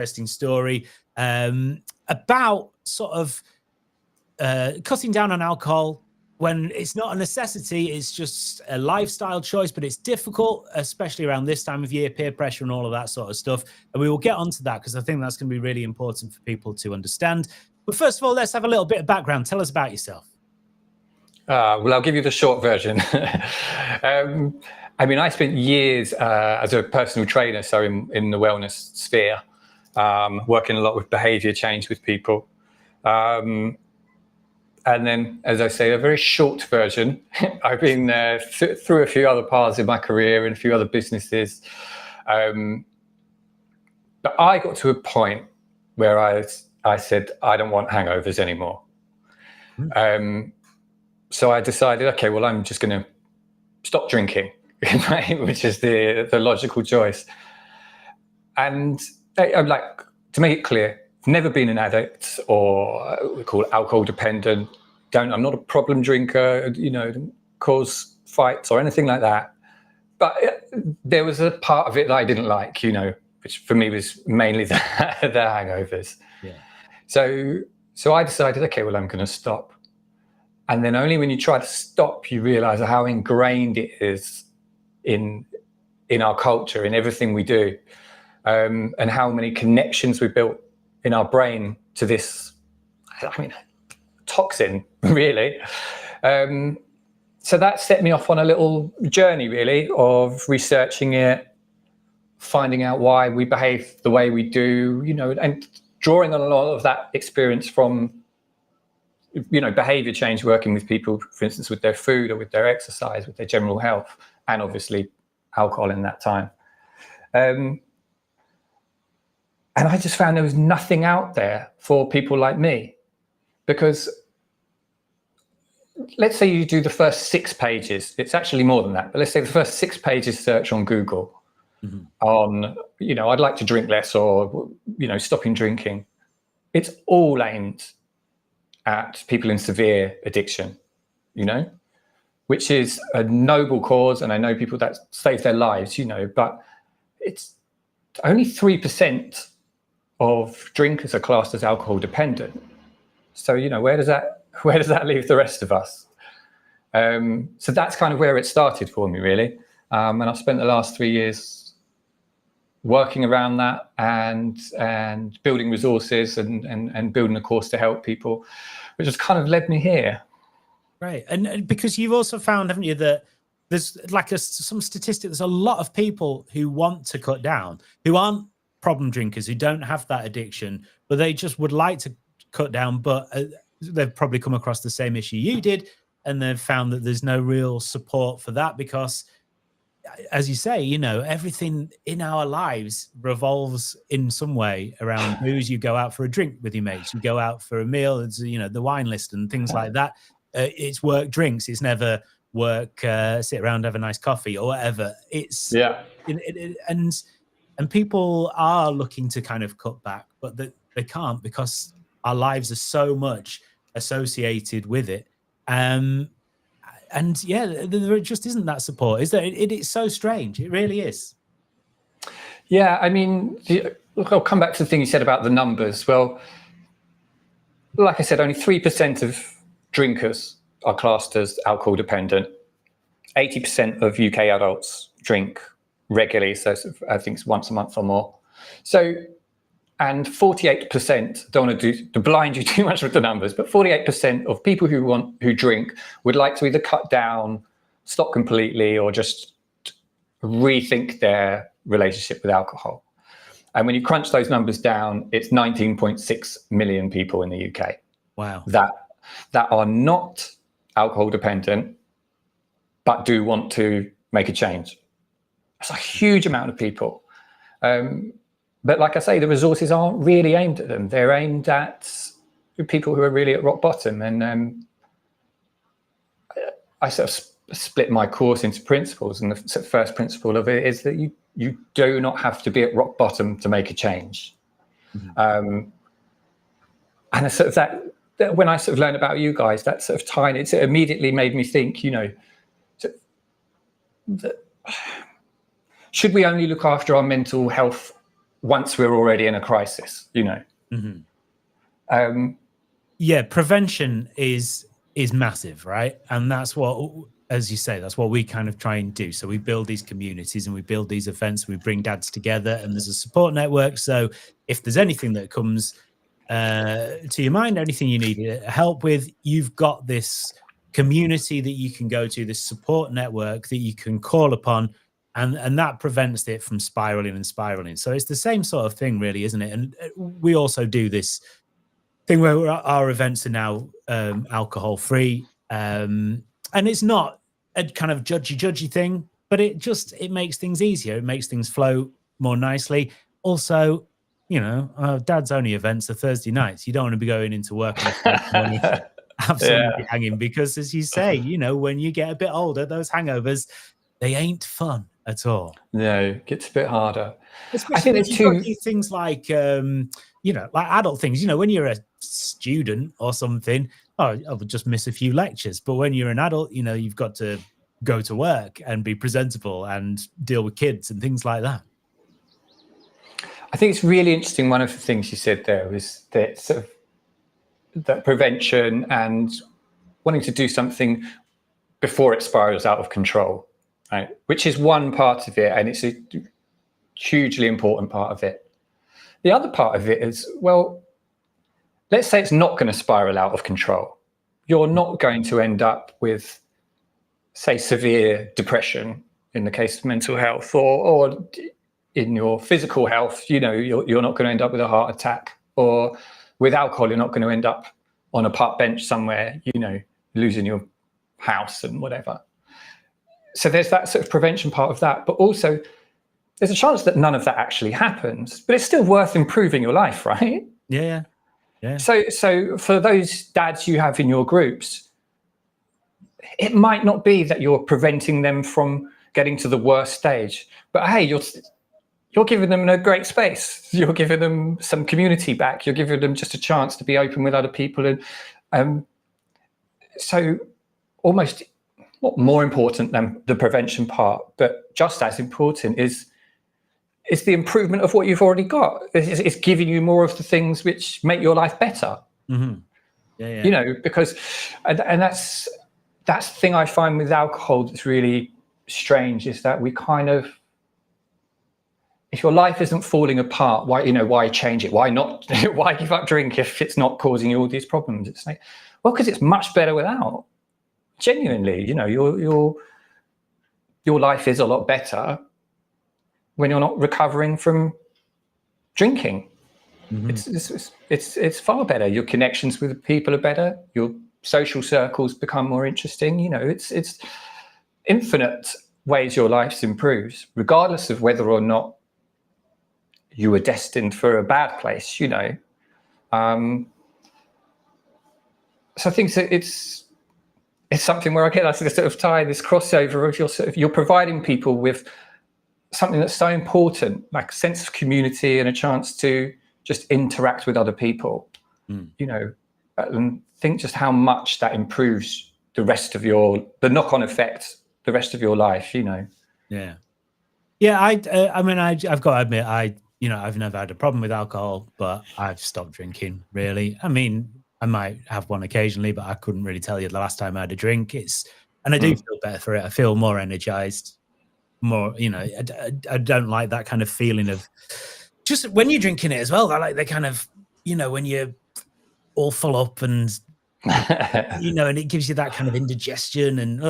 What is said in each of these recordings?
interesting story about sort of cutting down on alcohol when it's not a necessity, it's just a lifestyle choice, but it's difficult, especially around this time of year, peer pressure and all of that sort of stuff. And we will get onto that because I think that's going to be really important for people to understand. But first of all, let's have a little bit of background. Tell us about yourself. Well, I'll give you the short version. I mean, I spent years as a personal trainer, so in the wellness sphere, working a lot with behavior change with people. And then, as I say, a very short version, I've been through a few other paths in my career and a few other businesses. But I got to a point where I said, I don't want hangovers anymore. So I decided, okay, well, I'm just going to stop drinking, which is the logical choice. And I'm like, to make it clear, I've never been an addict or we call it alcohol dependent. I'm not a problem drinker, don't cause fights or anything like that. But there was a part of it that I didn't like, which for me was mainly the hangovers. Yeah. So I decided, okay, well, I'm going to stop. And then only when you try to stop, you realize how ingrained it is in our culture, in everything we do, and how many connections we built in our brain to this, toxin, really. So that set me off on a little journey, really, of researching it, finding out why we behave the way we do, and drawing on a lot of that experience from, behavior change, working with people, for instance, with their food or with their exercise, with their general health, and obviously alcohol in that time. And I just found there was nothing out there for people like me, because let's say you do the first 6 pages, it's actually more than that, but let's say the first 6 pages search on Google on, I'd like to drink less or, stopping drinking. It's all aimed at people in severe addiction, which is a noble cause. And I know people that save their lives, but it's only 3% of drinkers are classed as alcohol dependent. So, where does that leave the rest of us? So that's kind of where it started for me, really. And I've spent the last 3 years working around that and building resources and building a course to help people, which has kind of led me here. Right. And because you've also found, haven't you, that there's like some statistic, there's a lot of people who want to cut down, who aren't problem drinkers, who don't have that addiction, but they just would like to cut down, but they've probably come across the same issue you did, and they've found that there's no real support for that because, as you say, everything in our lives revolves in some way around booze. You go out for a drink with your mates, you go out for a meal, it's, the wine list and things like that. It's work drinks. It's never work, sit around, have a nice coffee or whatever. It's and people are looking to kind of cut back, but they can't because our lives are so much associated with it. And yeah, there just isn't that support, is there? It's so strange. It really is. Yeah, I mean, I'll come back to the thing you said about the numbers. Well, like I said, only 3% of drinkers are classed as alcohol dependent. 80% of UK adults drink regularly, so I think it's once a month or more. So, and 48%, don't want to blind you too much with the numbers, but 48% of people who drink would like to either cut down, stop completely, or just rethink their relationship with alcohol. And when you crunch those numbers down, it's 19.6 million people in the UK. Wow. That are not alcohol dependent, but do want to make a change. It's a huge amount of people. But like I say, the resources aren't really aimed at them. They're aimed at people who are really at rock bottom. And I sort of split my course into principles. And the first principle of it is that you do not have to be at rock bottom to make a change. And it's sort of that when I sort of learned about you guys, that sort of tied, it immediately made me think, should we only look after our mental health once we're already in a crisis, you know. Yeah, prevention is massive, right? And that's what, as you say, that's what we kind of try and do. So we build these communities and we build these events, we bring dads together, and there's a support network. So if there's anything that comes to your mind, anything you need help with, you've got this community that you can go to, this support network that you can call upon, and that prevents it from spiraling and spiraling. So it's the same sort of thing, really, isn't it? And we also do this thing where our events are now alcohol free, and it's not a kind of judgy thing, but it makes things easier. It makes things flow more nicely. Also, you know, dad's only events are Thursday nights. You don't want to be going into work on Friday morning absolutely hanging, because, as you say, you know, when you get a bit older, those hangovers, they ain't fun at all. No, it gets a bit harder. Especially I think if there's you've got to do things like, you know, like adult things. You know, when you're a student or something, I would just miss a few lectures. But when you're an adult, you know, you've got to go to work and be presentable and deal with kids and things like that. I think it's really interesting. One of the things you said there was that sort of that prevention and wanting to do something before it spirals out of control, right? Which is one part of it, and it's a hugely important part of it. The other part of it is, well, let's say it's not going to spiral out of control. You're not going to end up with, say, severe depression in the case of mental health, or in your physical health. You know, you're not going to end up with a heart attack, or with alcohol, you're not going to end up on a park bench somewhere, you know, losing your house and whatever. So there's that sort of prevention part of that, but also there's a chance that none of that actually happens, but it's still worth improving your life, right? Yeah. So for those dads you have in your groups, it might not be that you're preventing them from getting to the worst stage, but hey, you're giving them a great space. You're giving them some community back. You're giving them just a chance to be open with other people. And so almost not more important than the prevention part, but just as important is the improvement of what you've already got. It's giving you more of the things which make your life better. Yeah. You know, because, and that's the thing I find with alcohol that's really strange, is that we kind of, if your life isn't falling apart, why change it? Why not? Why give up drink if it's not causing you all these problems? It's like, well, because it's much better without. Genuinely, you know, your life is a lot better when you're not recovering from drinking. It's far better. Your connections with people are better. Your social circles become more interesting. You know, it's infinite ways your life improves, regardless of whether or not you were destined for a bad place, you know. So I think that it's something where I get sort of tie this crossover of you're providing people with something that's so important, like a sense of community and a chance to just interact with other people, you know, and think just how much that improves the knock-on effect, the rest of your life, you know. Yeah. I mean, I've got to admit, I've never had a problem with alcohol, but I've stopped drinking, really. I mean, I might have one occasionally, but I couldn't really tell you the last time I had a drink. And I do feel better for it. I feel more energized, more, you know, I don't like that kind of feeling of just when you're drinking it as well. I like the kind of, you know, when you're all full up and, you know, and it gives you that kind of indigestion and,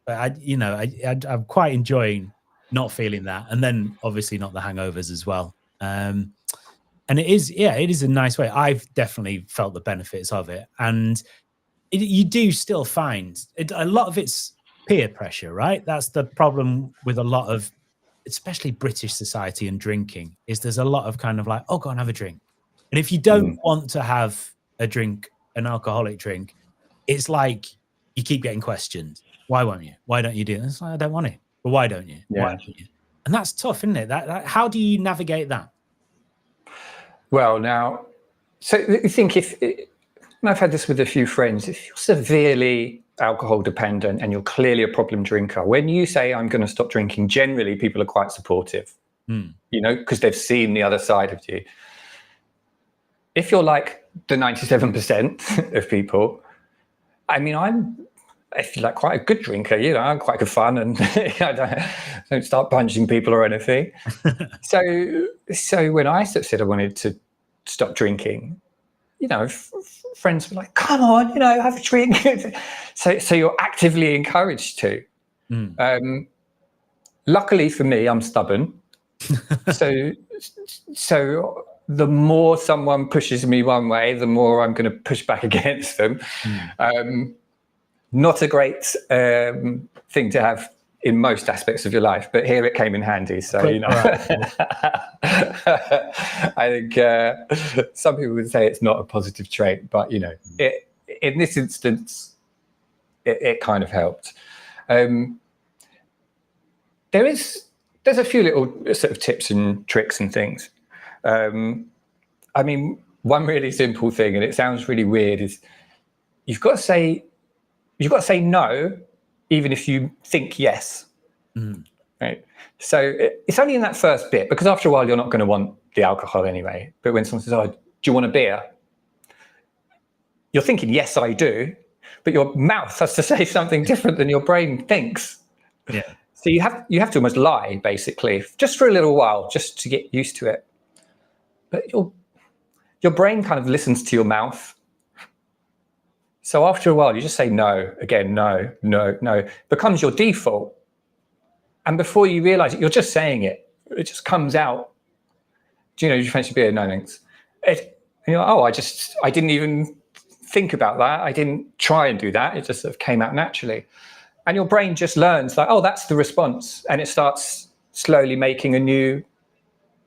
I'm quite enjoying not feeling that, and then obviously not the hangovers as well. And it is a nice way. I've definitely felt the benefits of it, and you do still find a lot of it's peer pressure, right? That's the problem with a lot of, especially British society and drinking, is there's a lot of kind of like, oh, go and have a drink, and if you don't want to have a drink, an alcoholic drink, it's like you keep getting questioned. Why won't you? Why don't you do this? I don't want it. But why don't you? Yeah. Why don't you? And that's tough, isn't it? That how do you navigate that? Well, now, so you think and I've had this with a few friends, if you're severely alcohol dependent and you're clearly a problem drinker, when you say I'm going to stop drinking, generally people are quite supportive. you know, because they've seen the other side of you. If you're like the 97% of people, I mean, if you're like quite a good drinker, you know, I'm quite good fun, and I don't start punching people or anything. So when I sort of said I wanted to stop drinking, you know, friends were like, "Come on, you know, have a drink." so you're actively encouraged to. Luckily for me, I'm stubborn. so the more someone pushes me one way, the more I'm going to push back against them. Not a great thing to have in most aspects of your life, but here it came in handy. So, you know, I think some people would say it's not a positive trait, but, you know, in this instance, it kind of helped. There's a few little sort of tips and tricks and things. I mean, one really simple thing, and it sounds really weird, is you've got to say no, even if you think yes. Right. So it's only in that first bit, because after a while you're not going to want the alcohol anyway. But when someone says, "Oh, do you want a beer?" You're thinking, "Yes, I do," but your mouth has to say something different than your brain thinks. Yeah. So you have to almost lie, basically, just for a little while, just to get used to it. But your brain kind of listens to your mouth. So after a while, you just say no, again, no, no, no. It becomes your default. And before you realize it, you're just saying it. It just comes out. Do you fancy beer? No, thanks. I didn't even think about that. I didn't try and do that. It just sort of came out naturally. And your brain just learns, like, oh, that's the response. And it starts slowly making a new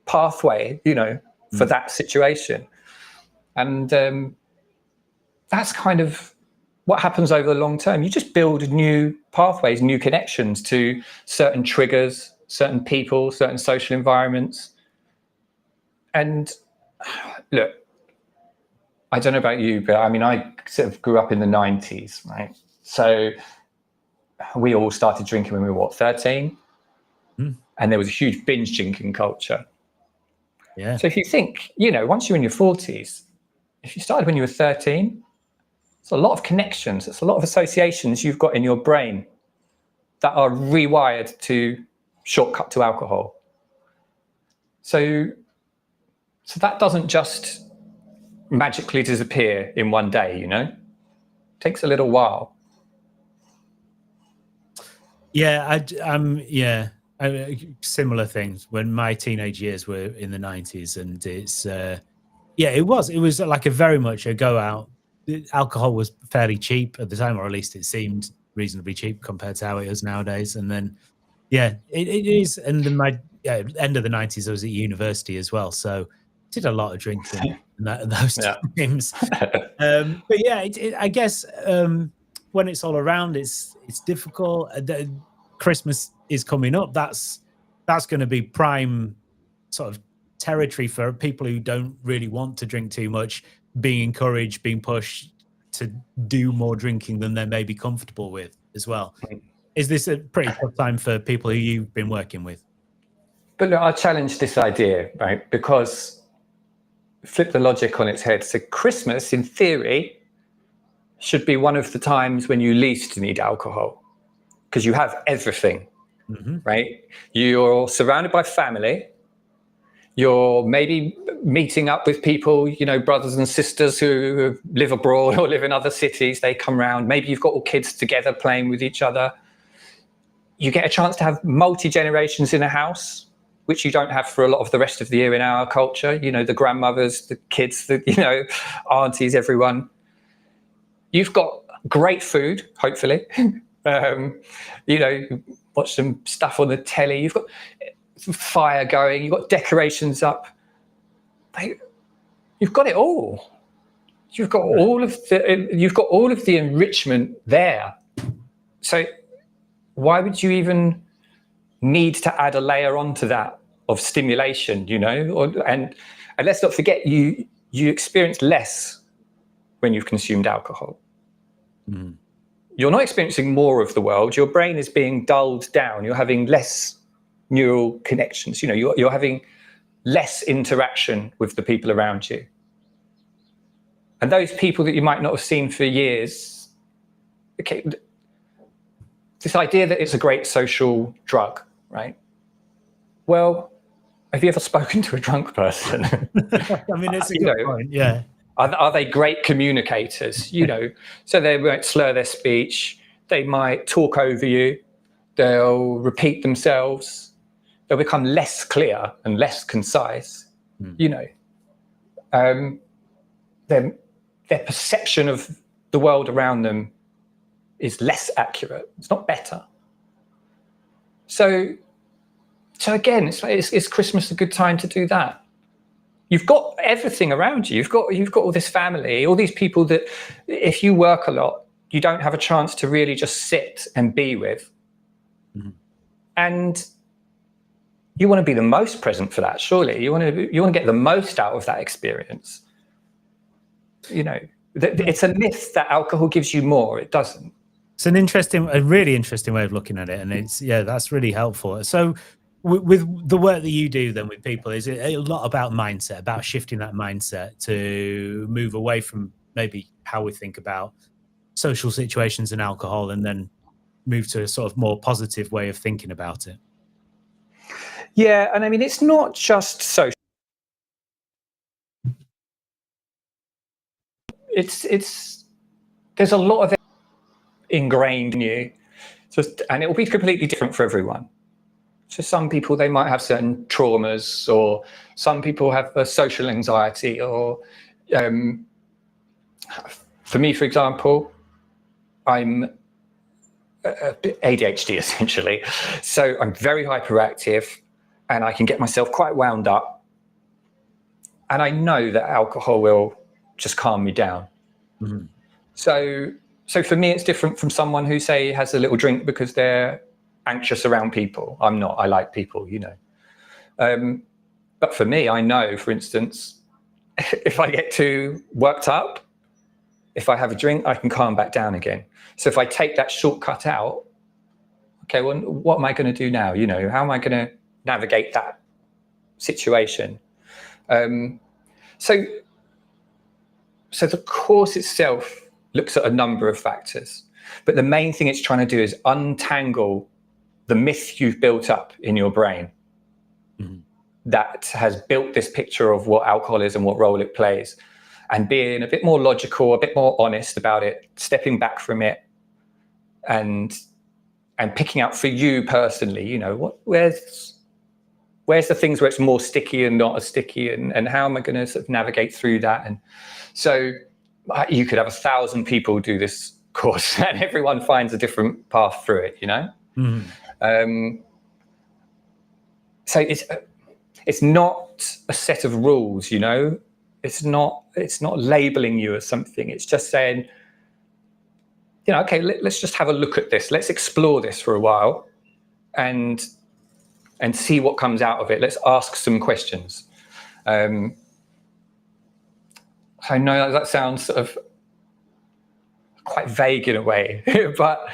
pathway, for that situation. And that's kind of what happens over the long term. You just build new pathways, new connections to certain triggers, certain people, certain social environments. And look, I don't know about you, but I mean, I sort of grew up in the 90s, right? So we all started drinking when we were, 13? And there was a huge binge drinking culture. Yeah. So if you think, once you're in your 40s, if you started when you were 13, it's a lot of connections. It's a lot of associations you've got in your brain that are rewired to shortcut to alcohol. So that doesn't just magically disappear in one day, It takes a little while. Yeah, similar things when my teenage years were in the 90s, and it's it was like a very much a go out. Alcohol was fairly cheap at the time, or at least it seemed reasonably cheap compared to how it is nowadays. And then it is. And then my end of the 90s I was at university as well, so did a lot of drinking those times. But I guess when it's all around, it's difficult. Christmas is coming up. That's going to be prime sort of territory for people who don't really want to drink too much, being encouraged, being pushed to do more drinking than they may be comfortable with as well. Is this a pretty tough time for people who you've been working with? But look, I'll challenge this idea, right? Because flip the logic on its head. So Christmas, in theory, should be one of the times when you least need alcohol, because you have everything, right? You're surrounded by family. You're maybe meeting up with people, brothers and sisters who live abroad or live in other cities. They come around. Maybe you've got all kids together playing with each other. You get a chance to have multi-generations in a house, which you don't have for a lot of the rest of the year in our culture. The grandmothers, the kids, the aunties, everyone. You've got great food, hopefully. Watch some stuff on the telly. You've got some fire going. You've got decorations up. You've got it all. You've got all of the enrichment there. So why would you even need to add a layer onto that of stimulation? And let's not forget, you experience less when you've consumed alcohol. You're not experiencing more of the world. Your brain is being dulled down. You're having less neural connections. You know, you're having less interaction with the people around you. And those people that you might not have seen for years, okay, this idea that it's a great social drug, right? Well, have you ever spoken to a drunk person? I mean, it's a good point, yeah. Are they great communicators? You know, so they might slur their speech, they might talk over you, they'll repeat themselves, they'll become less clear and less concise, you know. Their perception of the world around them is less accurate. It's not better. So again, is Christmas a good time to do that? You've got everything around you. You've got all this family, all these people that, if you work a lot, you don't have a chance to really just sit and be with. And you want to be the most present for that, surely. You want to get the most out of that experience. You know, it's a myth that alcohol gives you more. It doesn't. It's a really interesting way of looking at it, and that's really helpful. So, with the work that you do then with people, is it a lot about mindset, about shifting that mindset to move away from maybe how we think about social situations and alcohol, and then move to a sort of more positive way of thinking about it? Yeah, and I mean, it's not just social. There's a lot of it ingrained in you, and it will be completely different for everyone. So some people, they might have certain traumas, or some people have a social anxiety, or for me, for example, I'm ADHD essentially. So I'm very hyperactive and I can get myself quite wound up. And I know that alcohol will just calm me down. So for me, it's different from someone who, say, has a little drink because they're anxious around people. I'm not. I like people, you know. But for me, I know, for instance, if I get too worked up, if I have a drink, I can calm back down again. So if I take that shortcut out, okay, well, what am I going to do now? You know, how am I going to navigate that situation? So the course itself looks at a number of factors, but the main thing it's trying to do is untangle the myth you've built up in your brain that has built this picture of what alcohol is and what role it plays, and being a bit more logical, a bit more honest about it, stepping back from it, and picking out for you personally, you know, where's the things where it's more sticky and not as sticky, and how am I going to sort of navigate through that? And so you could have 1,000 people do this course and everyone finds a different path through it, you know? So it's not a set of rules, you know? It's not labeling you as something. It's just saying, you know, okay, let's just have a look at this. Let's explore this for a while and see what comes out of it. Let's ask some questions. I know that sounds sort of quite vague in a way, but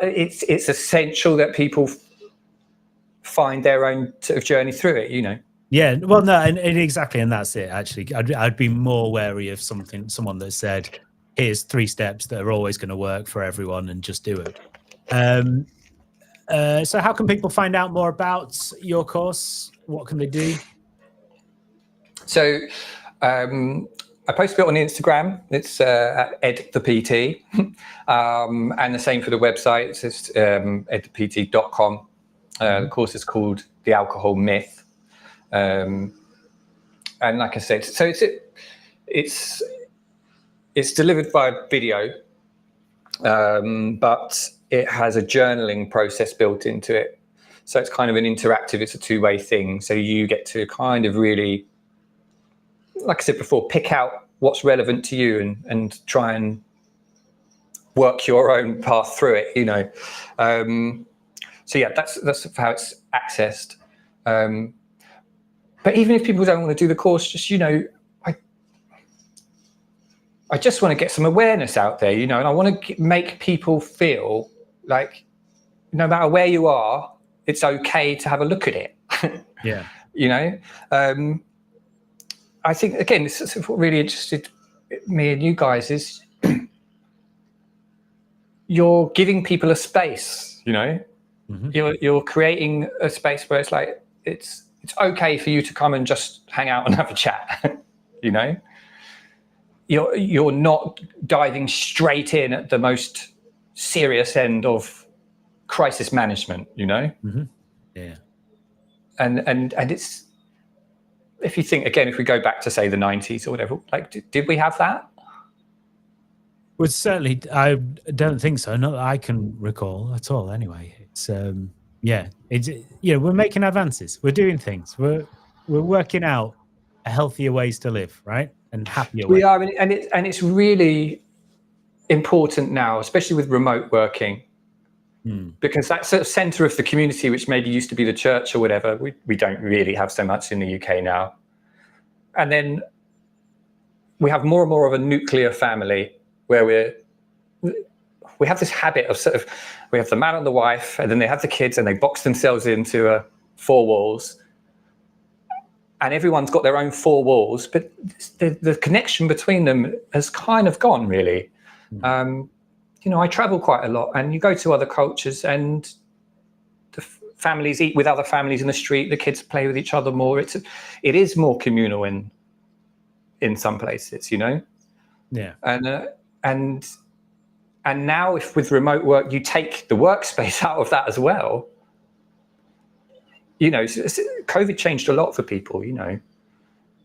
it's essential that people find their own sort of journey through it, you know. Yeah, well, no, and exactly, and that's it. Actually, I'd be more wary of someone that said, "Here's 3 steps that are always going to work for everyone, and just do it." So, how can people find out more about your course? What can they do? So, I post a bit on Instagram. It's at edthept, and the same for the website. It's just edthept.com. The course is called The Alcohol Myth. And like I said, so it's delivered by video, but it has a journaling process built into it. So it's kind of an interactive, it's a 2-way thing. So you get to kind of really, like I said before, pick out what's relevant to you and try and work your own path through it, you know. So yeah, that's how it's accessed. But even if people don't want to do the course, just, you know, I just want to get some awareness out there, you know, and I want to make people feel like no matter where you are, it's okay to have a look at it. Yeah. You know, I think, again, this is what really interested me and you guys is you're giving people a space, you know, you're creating a space where it's like, it's okay for you to come and just hang out and have a chat, you know, you're not diving straight in at the most serious end of crisis management, you know? Yeah. And it's, if you think, again, if we go back to, say, the 90s or whatever, like, did we have that? Well, certainly, I don't think so. Not that I can recall at all. Anyway, it's we're making advances. We're doing things. We're working out healthier ways to live, right, and happier ways. We are, and it's really important now, especially with remote working, because that sort of centre of the community, which maybe used to be the church or whatever, we don't really have so much in the UK now. And then we have more and more of a nuclear family where we have this habit of sort of, we have the man and the wife, and then they have the kids, and they box themselves into four walls, and everyone's got their own four walls, but the connection between them has kind of gone, really. You know, I travel quite a lot, and you go to other cultures, and the families eat with other families in the street, the kids play with each other more. It is more communal in some places, you know. Yeah. And now, if with remote work you take the workspace out of that as well, you know, COVID changed a lot for people, you know,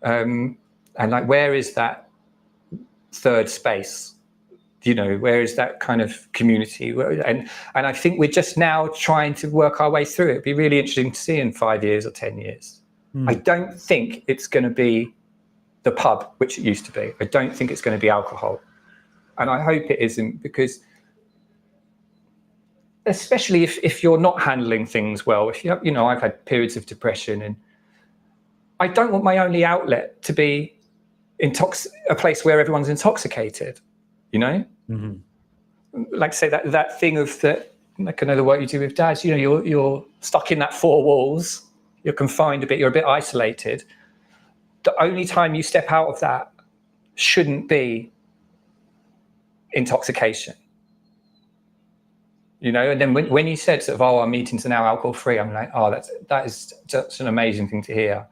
and like, where is that third space? You know, where is that kind of community? And I think we're just now trying to work our way through it. It'd be really interesting to see in 5 years or 10 years. I don't think it's going to be the pub, which it used to be. I don't think it's going to be alcohol. And I hope it isn't, because especially if you're not handling things well, if you know, I've had periods of depression, and I don't want my only outlet to be a place where everyone's intoxicated, you know? Like, say, that thing of that, like, I know the work you do with dads, you know, you're stuck in that four walls, you're confined a bit, you're a bit isolated. The only time you step out of that shouldn't be intoxication, you know. And then when you said sort of, our meetings are now alcohol free, I'm like, that is such an amazing thing to hear,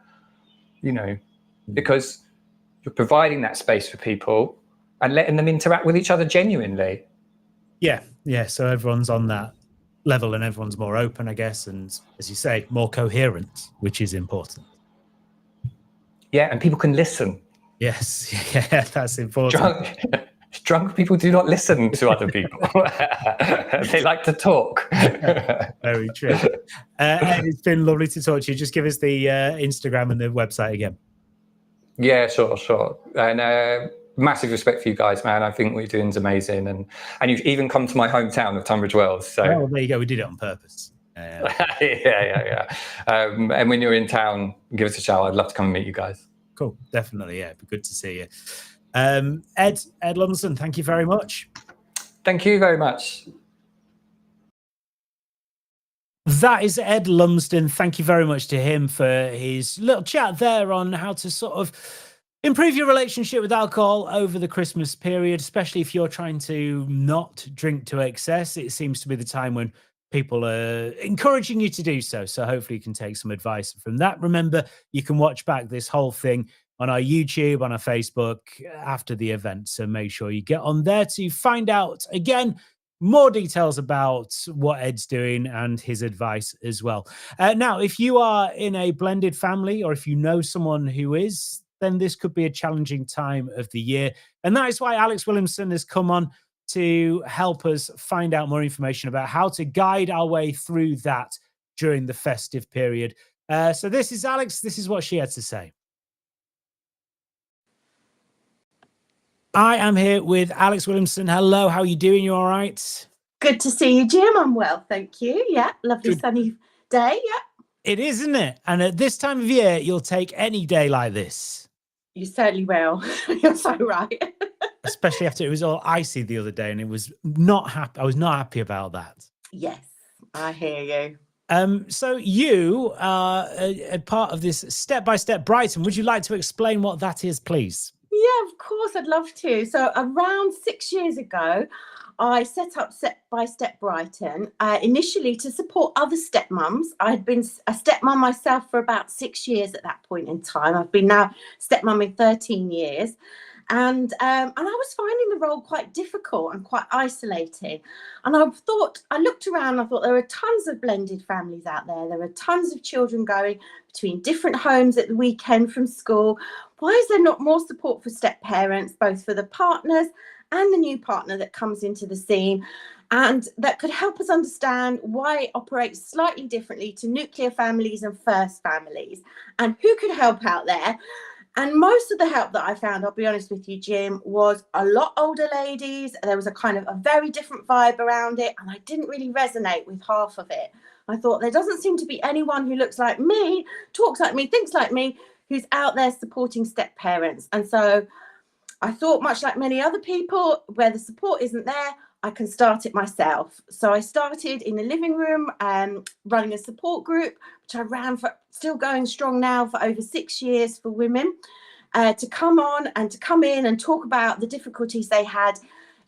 you know, because you're providing that space for people and letting them interact with each other genuinely. Yeah. So everyone's on that level, and everyone's more open, I guess, and, as you say, more coherent, which is important. Yeah, and people can listen. Yes, yeah, that's important. Drunk people do not listen to other people. They like to talk. Very true. It's been lovely to talk to you. Just give us the Instagram and the website again. Yeah, sure. And massive respect for you guys, man. I think what you're doing is amazing. And you've even come to my hometown of Tunbridge Wells. So there you go. We did it on purpose. Yeah. And when you're in town, give us a shout. I'd love to come and meet you guys. Cool. Definitely. Yeah. It'd be good to see you. Ed Lumsden, thank you very much. Thank you very much. That is Ed Lumsden. Thank you very much to him for his little chat there on how to sort of improve your relationship with alcohol over the Christmas period, especially if you're trying to not drink to excess. It seems to be the time when people are encouraging you to do so. So hopefully you can take some advice from that. Remember, you can watch back this whole thing on our YouTube, on our Facebook after the event. So make sure you get on there to find out, again, more details about what Ed's doing and his advice as well. Now, if you are in a blended family, or if you know someone who is, then this could be a challenging time of the year. And that is why Alex Willumsen has come on to help us find out more information about how to guide our way through that during the festive period. So this is Alex. This is what she had to say. I am here with Alex Willumsen. Hello, how are you doing? You all right? Good to see you, Jim. I'm well, thank you. Yeah, lovely sunny day. Yeah. It is, isn't it? And at this time of year, you'll take any day like this. You certainly will. You're so right. Especially after it was all icy the other day, and it was not happy. I was not happy about that. Yes, I hear you. So you are a part of this Step by Step Brighton. Would you like to explain what that is, please? Yeah, of course, I'd love to. So around 6 years ago, I set up Step by Step Brighton, initially to support other stepmums. I had been a stepmom myself for about 6 years at that point in time. I've been now stepmom in 13 years. And I was finding the role quite difficult and quite isolating. And I looked around, I thought there are tons of blended families out there. There are tons of children going between different homes at the weekend from school. Why is there not more support for step parents, both for the partners and the new partner that comes into the scene? And that could help us understand why it operates slightly differently to nuclear families and first families, and who could help out there. And most of the help that I found, I'll be honest with you, Jim, was a lot older ladies. There was a kind of a very different vibe around it, and I didn't really resonate with half of it. I thought there doesn't seem to be anyone who looks like me, talks like me, thinks like me, who's out there supporting step parents. And so I thought, much like many other people, where the support isn't there, I can start it myself. So I started in the living room, running a support group, which I ran for, still going strong now, for over 6 years, for women to come on and to come in and talk about the difficulties they had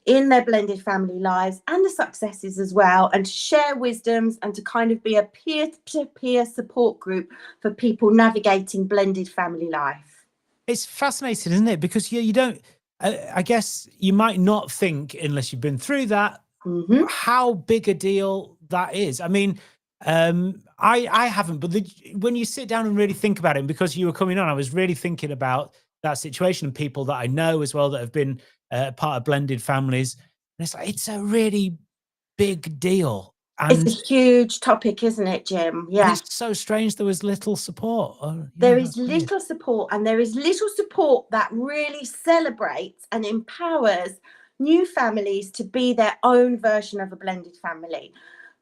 in their blended family lives and the successes as well, and to share wisdoms and to kind of be a peer-to-peer support group for people navigating blended family life. It's fascinating, isn't it? Because you don't, I guess you might not think, unless you've been through that, how big a deal that is. I mean, I haven't, but when you sit down and really think about it, and because you were coming on, I was really thinking about that situation and people that I know as well that have been part of blended families. And it's like, it's a really big deal. And it's a huge topic, isn't it, Jim? Yeah. It's so strange there was little support. There is little support, and there is little support that really celebrates and empowers new families to be their own version of a blended family.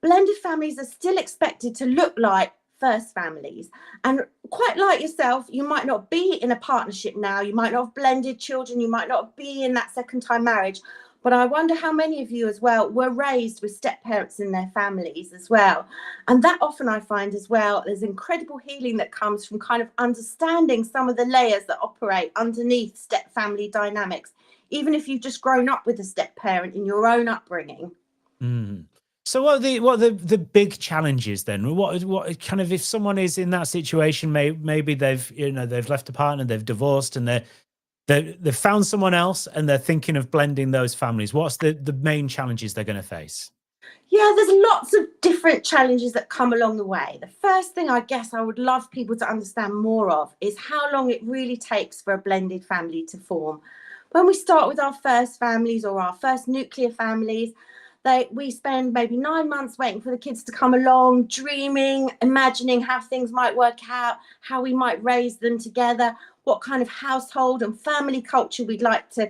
Blended families are still expected to look like first families. And quite like yourself, you might not be in a partnership now. You might not have blended children. You might not be in that second time marriage. But I wonder how many of you as well were raised with step parents in their families as well. And that often I find as well, there's incredible healing that comes from kind of understanding some of the layers that operate underneath step family dynamics, even if you've just grown up with a step parent in your own upbringing. So what are the big challenges then? What kind of, if someone is in that situation, maybe they've left a partner, they've divorced, and they've found someone else and they're thinking of blending those families. What's the main challenges they're going to face? Yeah, there's lots of different challenges that come along the way. The first thing I guess I would love people to understand more of is how long it really takes for a blended family to form. When we start with our first families or our first nuclear families, we spend maybe 9 months waiting for the kids to come along, dreaming, imagining how things might work out, how we might raise them together, what kind of household and family culture we'd like to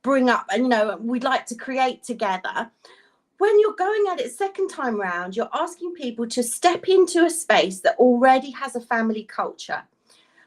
bring up and, we'd like to create together. When you're going at it second time round, you're asking people to step into a space that already has a family culture.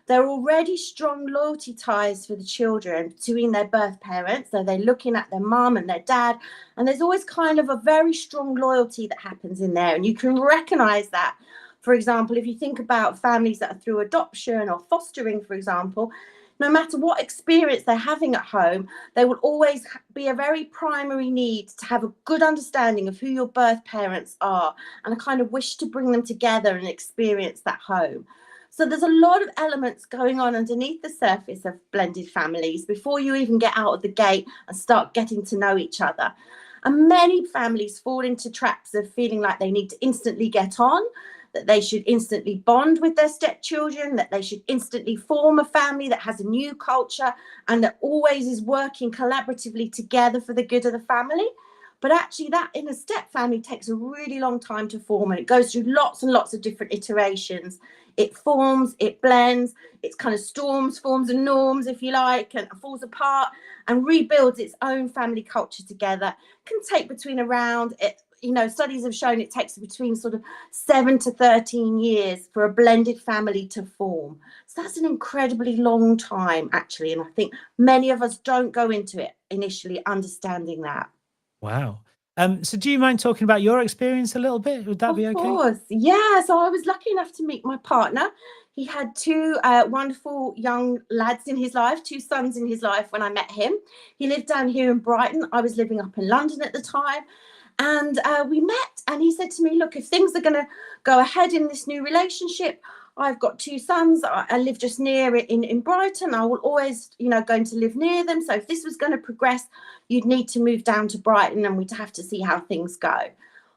There are already strong loyalty ties for the children between their birth parents. So they're looking at their mum and their dad. And there's always kind of a very strong loyalty that happens in there. And you can recognize that. For example, if you think about families that are through adoption or fostering, for example, no matter what experience they're having at home, there will always be a very primary need to have a good understanding of who your birth parents are and a kind of wish to bring them together and experience that home. So there's a lot of elements going on underneath the surface of blended families before you even get out of the gate and start getting to know each other. And many families fall into traps of feeling like they need to instantly get on, that they should instantly bond with their stepchildren, that they should instantly form a family that has a new culture and that always is working collaboratively together for the good of the family. But actually that in a step family takes a really long time to form, and it goes through lots and lots of different iterations. It forms, it blends, it's kind of storms, forms and norms, if you like, and falls apart and rebuilds its own family culture together. It can take between studies have shown it takes between sort of 7 to 13 years for a blended family to form. So that's an incredibly long time, actually. And I think many of us don't go into it initially understanding that. Wow. So do you mind talking about your experience a little bit? Would that be okay? Of course. Yeah. So I was lucky enough to meet my partner. He had two wonderful young lads in his life, two sons in his life when I met him. He lived down here in Brighton. I was living up in London at the time. And we met, and he said to me, look, if things are going to go ahead in this new relationship, I've got two sons. I live just near it in Brighton. I will always, going to live near them. So if this was going to progress, you'd need to move down to Brighton, and we'd have to see how things go.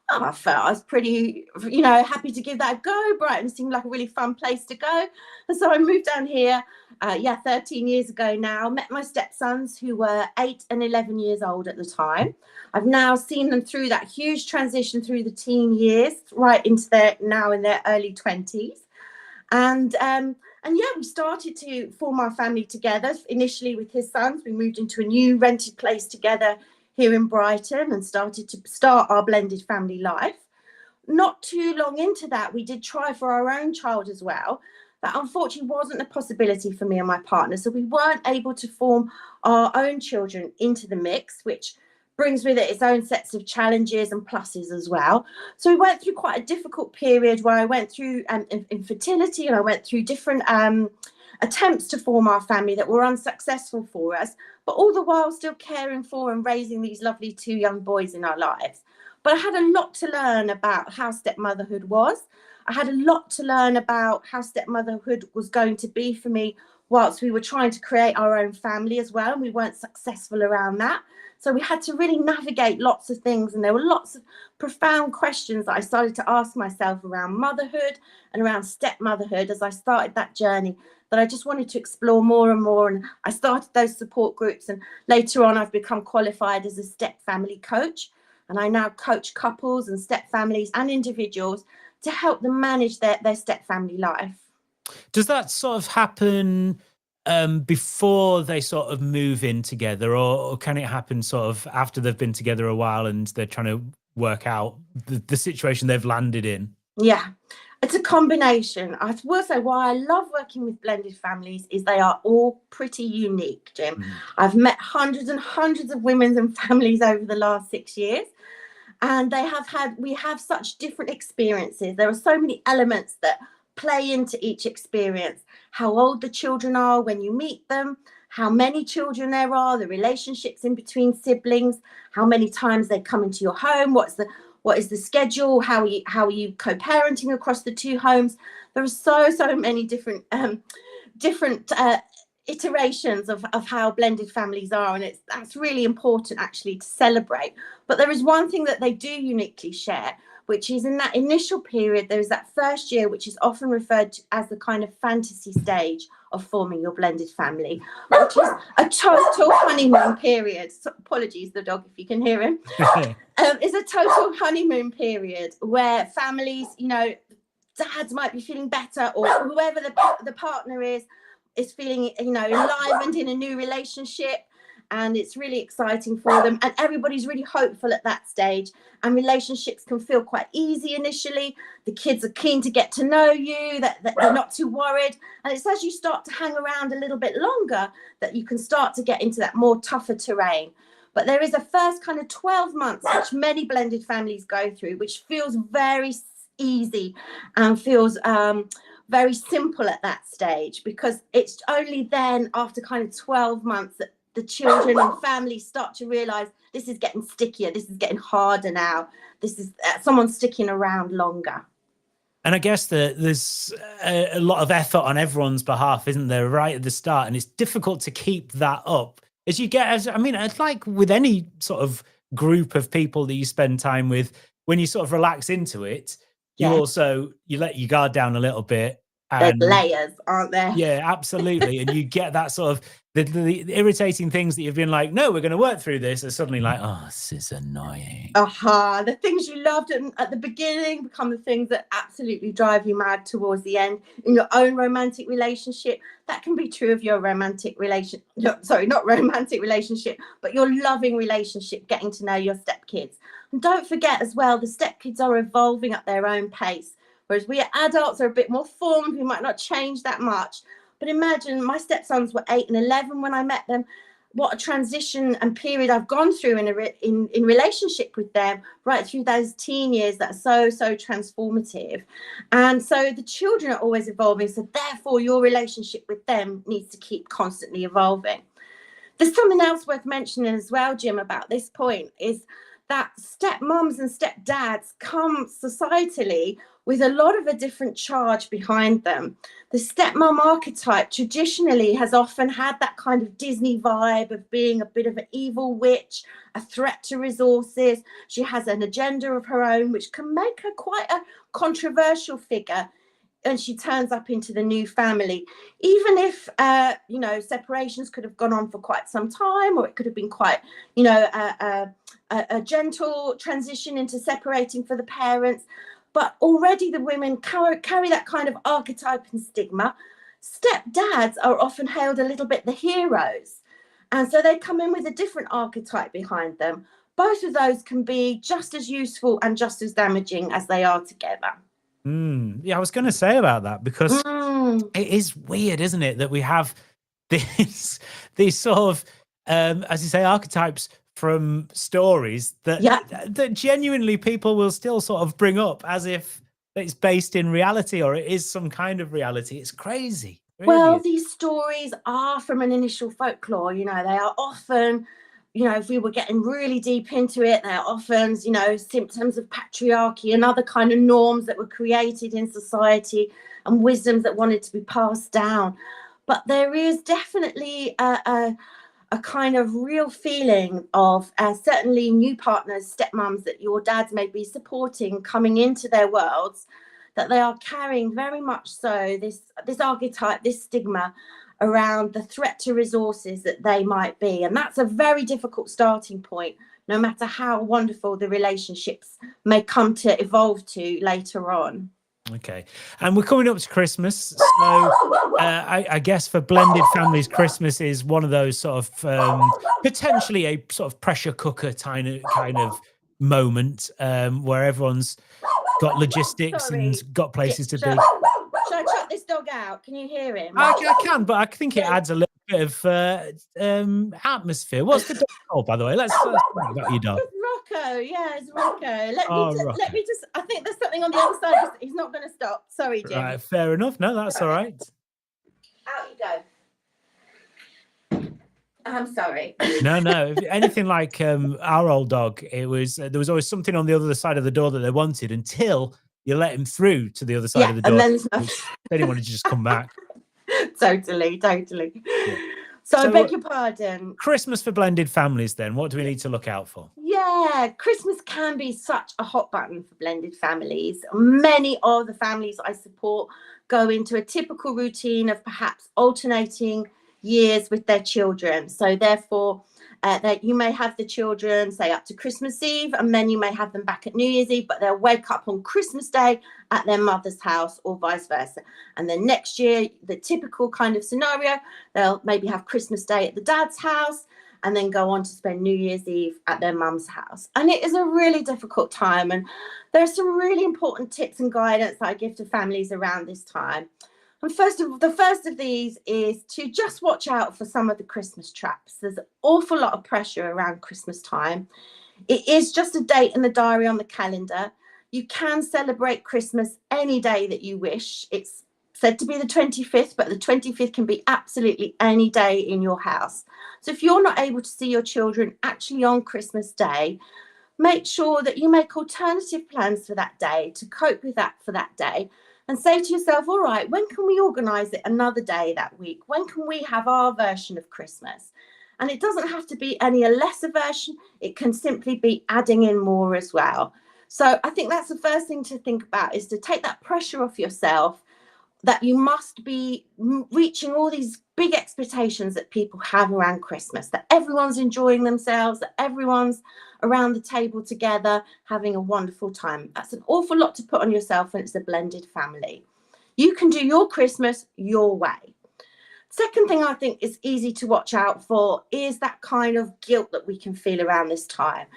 I felt I was pretty, happy to give that a go. Brighton seemed like a really fun place to go. And so I moved down here, 13 years ago now, met my stepsons who were 8 and 11 years old at the time. I've now seen them through that huge transition through the teen years, right into now in their early 20s. And we started to form our family together. Initially with his sons, we moved into a new rented place together here in Brighton and started to start our blended family life. Not too long into that, we did try for our own child as well. That unfortunately wasn't a possibility for me and my partner. So we weren't able to form our own children into the mix, which brings with it its own sets of challenges and pluses as well. So we went through quite a difficult period where I went through infertility, and I went through different attempts to form our family that were unsuccessful for us, but all the while still caring for and raising these lovely two young boys in our lives. But I had a lot to learn about how stepmotherhood was. I had a lot to learn about how stepmotherhood was going to be for me whilst we were trying to create our own family as well, and we weren't successful around that. So we had to really navigate lots of things, and there were lots of profound questions that I started to ask myself around motherhood and around stepmotherhood as I started that journey, that I just wanted to explore more and more. And I started those support groups, and later on I've become qualified as a step family coach, and I now coach couples and step families and individuals to help them manage their step family life. Does that sort of happen before they sort of move in together, or can it happen sort of after they've been together a while and they're trying to work out the situation they've landed in? Yeah, it's a combination. I will say why I love working with blended families is they are all pretty unique, Jim. Mm. I've met hundreds and hundreds of women and families over the last 6 years, and we have such different experiences. There are so many elements that play into each experience. How old the children are when you meet them, how many children there are, the relationships in between siblings, how many times they come into your home, what is the schedule, how are you co-parenting across the two homes. There are so many different iterations of how blended families are, and that's really important actually to celebrate. But there is one thing that they do uniquely share, which is in that initial period, there's that first year, which is often referred to as the kind of fantasy stage of forming your blended family, which is a total honeymoon period. So, apologies, the dog, if you can hear him. It's a total honeymoon period where families, dads might be feeling better, or whoever the partner is feeling, enlivened in a new relationship. And it's really exciting for them, and everybody's really hopeful at that stage, and relationships can feel quite easy initially. The kids are keen to get to know you, that they're not too worried, and it's as you start to hang around a little bit longer that you can start to get into that more tougher terrain. But there is a first kind of 12 months which many blended families go through, which feels very easy and feels very simple at that stage, because it's only then after kind of 12 months that the children and families start to realize this is getting stickier, this is getting harder now, this is someone sticking around longer. And I guess that there's a lot of effort on everyone's behalf, isn't there, right at the start, and it's difficult to keep that up as you get, it's like with any sort of group of people that you spend time with, when you sort of relax into it, you also, you let your guard down a little bit. And there's layers, aren't there? Yeah, absolutely. And you get that sort of the irritating things that you've been like, no, we're going to work through this, are suddenly like, oh, this is annoying. The things you loved at the beginning become the things that absolutely drive you mad towards the end. In your own romantic relationship, that can be true of your romantic relationship. Sorry, not romantic relationship, but your loving relationship, getting to know your stepkids. And don't forget as well, the stepkids are evolving at their own pace. Whereas we adults are a bit more formed, we might not change that much. But imagine my stepsons were 8 and 11 when I met them. what a transition and period I've gone through in relationship with them, right through those teen years that are so transformative. And so the children are always evolving. So therefore, your relationship with them needs to keep constantly evolving. There's something else worth mentioning as well, Jim, about this point, is that stepmoms and stepdads come societally with a lot of a different charge behind them. The stepmom archetype traditionally has often had that kind of Disney vibe of being a bit of an evil witch, a threat to resources. She has an agenda of her own, which can make her quite a controversial figure. And she turns up into the new family, even if, you know, separations could have gone on for quite some time, or it could have been quite, you know, a gentle transition into separating for the parents. But already the women carry that kind of archetype and stigma. Stepdads are often hailed a little bit the heroes. And so they come in with a different archetype behind them. Both of those can be just as useful and just as damaging as they are together. Yeah, I was going to say about that, because it is weird, isn't it, that we have these sort of, as you say, archetypes from stories that genuinely people will still sort of bring up as if it's based in reality, or it is some kind of reality. It's crazy. Well, these stories are from an initial folklore. You know, they are often, you know, if we were getting really deep into it, they're often, you know, symptoms of patriarchy and other kind of norms that were created in society and wisdoms that wanted to be passed down. But there is definitely a kind of real feeling of certainly new partners, stepmoms that your dads may be supporting coming into their worlds, that they are carrying very much so this archetype, this stigma around the threat to resources that they might be. And that's a very difficult starting point, no matter how wonderful the relationships may come to evolve to later on. Okay. And we're coming up to Christmas. So I guess for blended families, Christmas is one of those sort of potentially a sort of pressure cooker kind of moment where everyone's got logistics and got places to be. Should I chuck this dog out? Can you hear him? I can, but I think it adds a little bit of atmosphere. What's the dog called, by the way? Let's talk about your dog. It's Rocco. Yeah, it's Rocco. Let me just, I think there's something on the other side. He's not going to stop. Sorry, Jim. Right, fair enough. No, that's all right. Out you go. I'm sorry. No. Anything like our old dog, there was always something on the other side of the door that they wanted until you let him through to the other side of the door. And then he wanted to just come back. Totally. Yeah. So I beg your pardon. Christmas for blended families, then. What do we need to look out for? Yeah, Christmas can be such a hot button for blended families. Many of the families I support go into a typical routine of perhaps alternating years with their children. So therefore, that you may have the children, say, up to Christmas Eve, and then you may have them back at New Year's Eve, but they'll wake up on Christmas Day at their mother's house, or vice versa. And then next year, the typical kind of scenario, they'll maybe have Christmas Day at the dad's house and then go on to spend New Year's Eve at their mum's house. And it is a really difficult time. And there are some really important tips and guidance that I give to families around this time. And the first of these is to just watch out for some of the Christmas traps. There's an awful lot of pressure around Christmas time. It is just a date in the diary on the calendar. You can celebrate Christmas any day that you wish. It's said to be the 25th, but the 25th can be absolutely any day in your house. So if you're not able to see your children actually on Christmas Day, make sure that you make alternative plans for that day to cope with that for that day. And say to yourself, all right, when can we organise it another day that week? When can we have our version of Christmas? And it doesn't have to be a lesser version. It can simply be adding in more as well. So I think that's the first thing to think about, is to take that pressure off yourself, that you must be reaching all these big expectations that people have around Christmas, that everyone's enjoying themselves, that everyone's around the table together having a wonderful time. That's an awful lot to put on yourself when it's a blended family. You can do your Christmas your way. Second thing I think is easy to watch out for is that kind of guilt that we can feel around this time.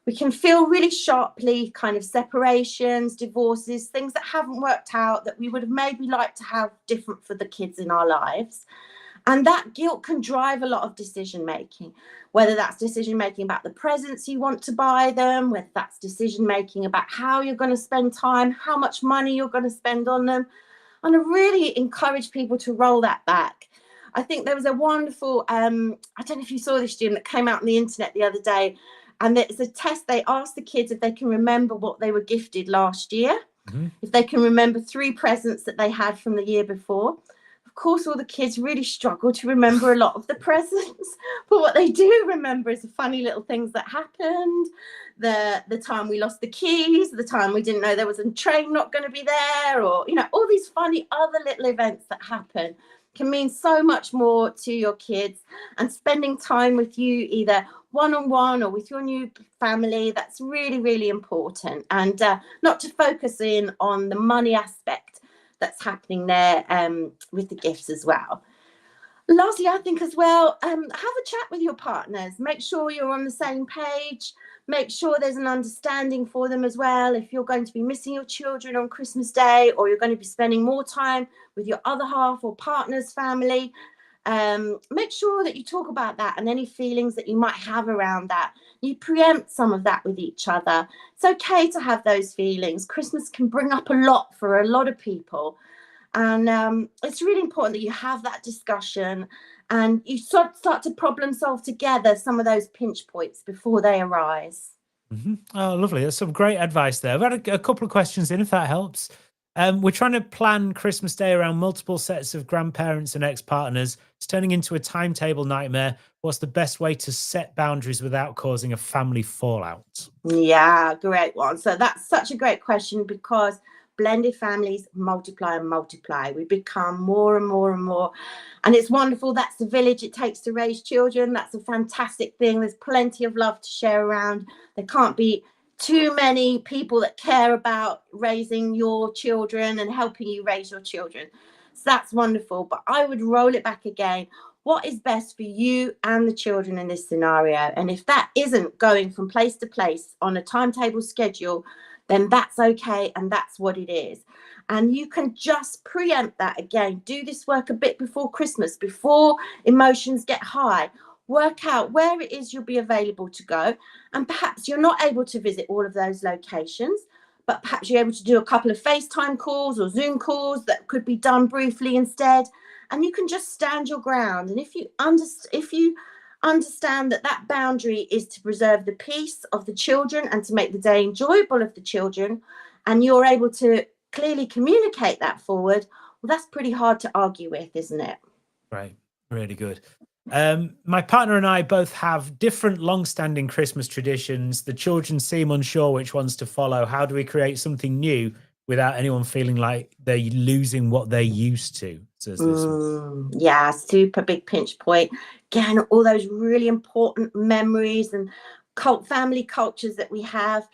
We can feel really sharply kind of separations, divorces, things that haven't worked out that we would have maybe liked to have different for the kids in our lives. And that guilt can drive a lot of decision making, whether that's decision making about the presents you want to buy them, whether that's decision making about how you're going to spend time, how much money you're going to spend on them. And I really encourage people to roll that back. I think there was a wonderful, I don't know if you saw this, Jim, that came out on the internet the other day. And it's a test. They asked the kids if they can remember what they were gifted last year, if they can remember 3 presents that they had from the year before. Of course, all the kids really struggle to remember a lot of the presents, but what they do remember is the funny little things that happened, the time we lost the keys, the time we didn't know there was a train not going to be there, or, you know, all these funny other little events that happen can mean so much more to your kids. And spending time with you, either one-on-one or with your new family, that's really, really important. And not to focus in on the money aspect that's happening there with the gifts as well. Lastly, I think as well, have a chat with your partners. Make sure you're on the same page. Make sure there's an understanding for them as well. If you're going to be missing your children on Christmas Day, or you're going to be spending more time with your other half or partner's family, make sure that you talk about that and any feelings that you might have around that. You preempt some of that with each other. It's okay to have those feelings. Christmas can bring up a lot for a lot of people. And it's really important that you have that discussion and you start to problem solve together some of those pinch points before they arise. Oh, lovely. That's some great advice there. I've had a couple of questions in, if that helps. We're trying to plan Christmas Day around multiple sets of grandparents and ex-partners. It's turning into a timetable nightmare. What's the best way to set boundaries without causing a family fallout? Yeah, great one. So that's such a great question, because blended families multiply and multiply. We become more and more and more. And it's wonderful. That's the village it takes to raise children. That's a fantastic thing. There's plenty of love to share around. There can't be too many people that care about raising your children and helping you raise your children. So that's wonderful. But I would roll it back again. What is best for you and the children in this scenario? And if that isn't going from place to place on a timetable schedule, then that's okay, and that's what it is. And you can just preempt that again. Do this work a bit before Christmas, before emotions get high. Work out where it is you'll be available to go. And perhaps you're not able to visit all of those locations, but perhaps you're able to do a couple of FaceTime calls or Zoom calls that could be done briefly instead. And you can just stand your ground. And if you understand that that boundary is to preserve the peace of the children and to make the day enjoyable of the children, and you're able to clearly communicate that forward, well, that's pretty hard to argue with, isn't it? Right. Really good. My partner and I both have different long-standing Christmas traditions. The children seem unsure which ones to follow. How do we create something new without anyone feeling like they're losing what they're used to? Yeah, super big pinch point. Again, all those really important memories and family cultures that we have.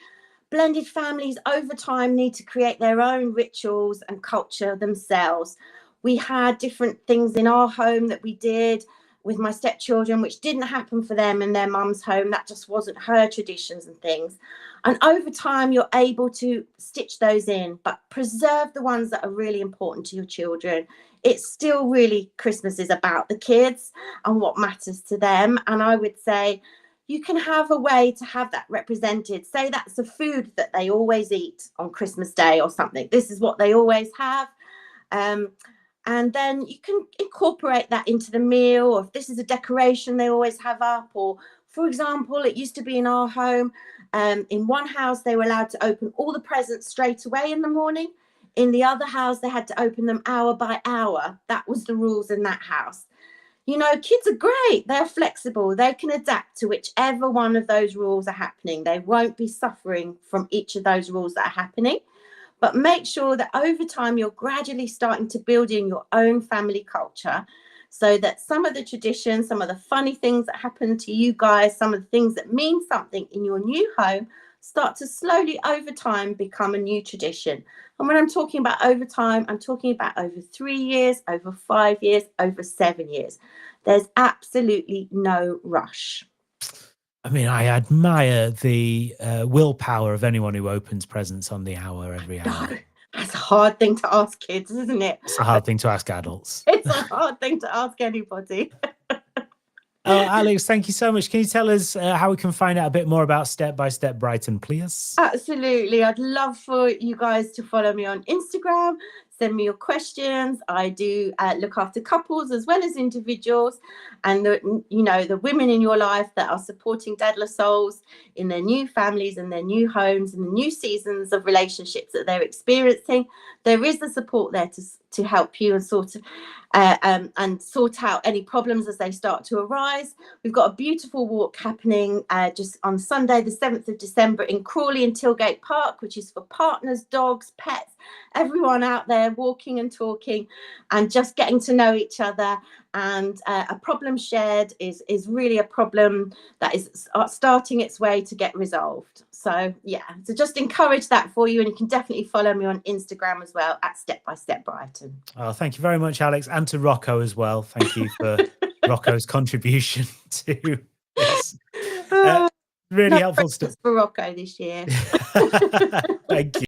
Blended families over time need to create their own rituals and culture themselves. We had different things in our home that we did with my stepchildren, which didn't happen for them in their mum's home. That just wasn't her traditions and things. And over time, you're able to stitch those in, but preserve the ones that are really important to your children. It's still really, Christmas is about the kids and what matters to them. And I would say you can have a way to have that represented. Say that's the food that they always eat on Christmas Day or something. This is what they always have. And then you can incorporate that into the meal, or if this is a decoration they always have up. Or, for example, it used to be in our home, in one house, they were allowed to open all the presents straight away in the morning. In the other house, they had to open them hour by hour. That was the rules in that house. You know, kids are great. They're flexible. They can adapt to whichever one of those rules are happening. They won't be suffering from each of those rules that are happening. But make sure that over time, you're gradually starting to build in your own family culture, so that some of the traditions, some of the funny things that happen to you guys, some of the things that mean something in your new home start to slowly over time become a new tradition. And when I'm talking about over time, I'm talking about over 3 years, over 5 years, over 7 years. There's absolutely no rush. I mean, I admire the willpower of anyone who opens presents on the hour every hour. That's a hard thing to ask kids, isn't it? It's a hard thing to ask adults. It's a hard thing to ask anybody. Oh, Alex, thank you so much. Can you tell us how we can find out a bit more about Step by Step Brighton, please? Absolutely. I'd love for you guys to follow me on Instagram. Send me your questions. I do look after couples as well as individuals, and the women in your life that are supporting daddler souls in their new families and their new homes and the new seasons of relationships that they're experiencing. There is the support there to help you and sort out any problems as they start to arise. We've got a beautiful walk happening just on Sunday, the 7th of December in Crawley and Tilgate Park, which is for partners, dogs, pets, everyone out there walking and talking and just getting to know each other. And a problem shared is really a problem that is starting its way to get resolved. So yeah, so just encourage that for you, and you can definitely follow me on Instagram as well at Step by Step Brighton. Oh, thank you very much, Alex, and to Rocco as well. Thank you for Rocco's contribution to this. Really helpful stuff for Rocco this year. Thank you.